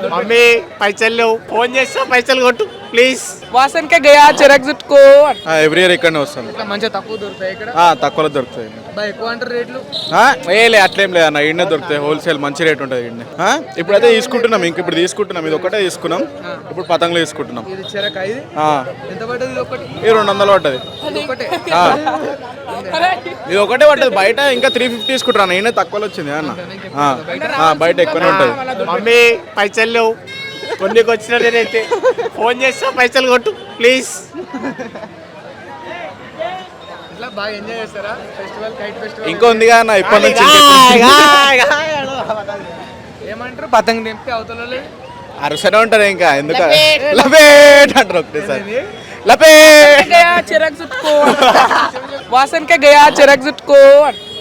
Mummy పైసలు లేవు, phone చేస్తా పైసలు కొట్టు ప్లీజ్. వాసన్ కే గయా చిరాక్ జుట్టుకో. ఎవ్రీ ఇయర్ ఇక్కడనే వస్తాను. ఇట్లా మంచిగా తక్కువ దొరుకుతాయి ఇక్కడ. తక్కువలో దొరుకుతాయి. బాగా ఎక్కువ అంటారు రేట్లు. లే అట్లేం లేదు అన్న, ఈడనే దొరుకుతాయి. హోల్సేల్ మంచి రేట్ ఉంటుంది ఈడనే. ఇప్పుడైతే తీసుకుంటున్నాం, ఇప్పుడు తీసుకుంటున్నాం. ఇది ఒకటే తీసుకున్నాం, ఇప్పుడు పతంగులు తీసుకుంటున్నాం. ఇది చిరక ఇది ఎంత పడ్డది? ఇది ఒకటి ఇది 200 పడ్డది. ఇది ఒకటే ఇది ఒకటే పడ్డది. బయట ఇంకా 350 తీసుకుంటాను, ఈయన తక్కువలో వచ్చింది అన్న. బయట ఎక్కువనే ఉంటుంది. మమ్మీ పైసలు లేవు, కొన్నికి వచ్చిన నేనైతే ఫోన్ చేస్తా పైసలు కొట్టు ప్లీజ్. ఇట్లా బాగా ఎంజాయ్ చేస్తారా ఫెస్టివల్? కైట్ ఫెస్టివల్ ఇంకా ఉంది అన్న ఇప్పటి నుంచి. ఏమంటారు? పతంగ తెంపి అవతల అరుసనే ఉంటారు ఇంకా. ఎందుకు లపేట్ అంటారు ఒకటేసారి. లపేట్ చిరాక్ జుట్టుకో. వాసన్ కే గయా చిరాక్ జుట్టుకో.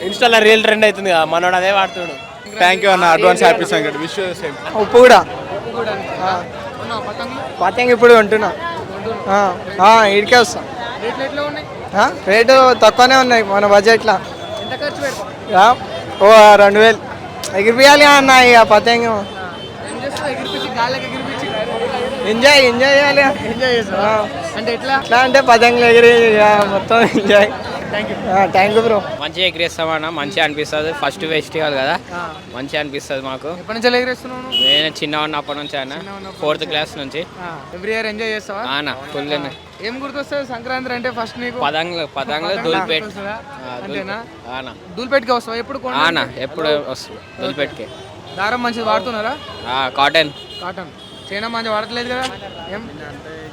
ఇన్స్టాలో రీల్ ట్రెండ్ అవుతుంది కదా, మనోడు అదే వాడుతాడు. థ్యాంక్ యూ అన్న, అడ్వాన్స్ హ్యాపీ సంగతి. Wish same. ఉప్పు కూడా పతంగులు పతంగి ఇప్పుడు ఉంటున్నా. ఇడికే వస్తాం. రేట్లు ఎట్లా ఉన్నాయి? రేటు తక్కువనే ఉన్నాయి మన బడ్జెట్లో. ఎంత ఖర్చు పెడతాం? ఓ 2000 ఎగిరిపియాలి అన్న. ఇక పతంగి ఏం చేస్తావు? ఎగిరిపించి గాలికి ఎగిరిపించి ఎంజాయ్ చేయాలి. ఎంజాయ్ చేస్తావా? అంటే ఎట్లా? ఎట్లా అంటే పతంగులు ఎగిరి ఇక మొత్తం ఎంజాయ్. Thank you bro. మంచిగా ఎగిరేస్తామన్నా, మంచిగా అనిపిస్తుంది. ఫస్ట్ ఫెస్టివల్ కదా, మంచిగా అనిపిస్తుంది మాకు. ఎప్పటి నుంచి ఎగిరేస్తున్నావు? నేను చిన్న ఉన్నప్పటి నుంచి అన్న, 4th క్లాస్ నుంచి. ఎవ్రీ ఇయర్ ఎంజాయ్ చేస్తావా? అన్న ఫుల్. ఏం గుర్తొస్తుంది సంక్రాంతి అంటే ఫస్ట్ నీకు? పతంగులు దూల్పేట్. అంతేనా? అన్న దూల్పేట్కి వస్తావా ఎప్పుడు? అన్న ఎప్పుడు వస్తుంది దూల్పేట్కి. దారం మంచిది వాడుతున్నారా? కాటన్. కాటన్ చైనా మంచి వాడట్లేదు కదా. ఏం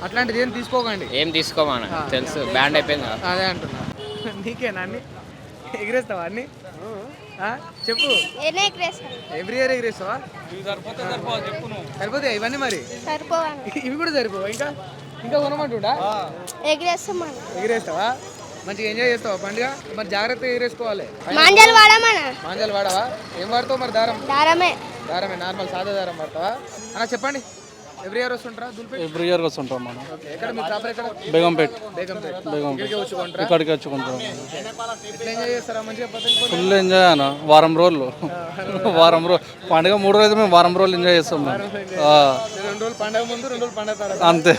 అట్లాంటిది ఏం తీసుకోకండి. ఏం తీసుకోమన్న, తెలుసు బ్యాండ్ అయిపోయింది కదా. అదే అంటున్నా. నీకేనా అన్ని ఎగిరేస్తావా? అన్ని చెప్పు. ఎవ్రీ ఇయర్ ఎగిరేస్తావా? సరిపోతాయి ఇవన్నీ మరి? ఇవి కూడా సరిపోవా? ఇంకా ఇంకా కొనమంటుండా? ఎగిరేస్తావా? మంచిగా ఎంజాయ్ చేస్తావా పండుగ? మరి జాగ్రత్తగా ఎగిరేసుకోవాలి. మాంజాలు వాడవా? ఏం వాడతావు మరి? దారమే నార్మల్ సాదా దారం వాడతావా? అన్న చెప్పండి. ఎవ్రీ ఇయర్ వస్తుంటారా దూల్పేట్? ఎవ్రీ ఇయర్ వస్తుంటాం మనం. ఎక్కడ మీ ప్రాపర్ ఎక్కడ? బేగంపేట్. ఇక్కడికే వచ్చుకుంటారా? ఇక్కడికి వచ్చుకుంటాం. ఎట్లా ఎంజాయ్ చేస్తారా మంచిగా పతంగ? ఫుల్ ఎంజాయ్ అన్న. వారం రోజులు పండుగ 3 రోజులు మేము వారం రోజులు ఎంజాయ్ చేస్తాం మేము. 2 రోజులు పండగ ముందు, 2 రోజులు పండగ తర్వాత. అంతే.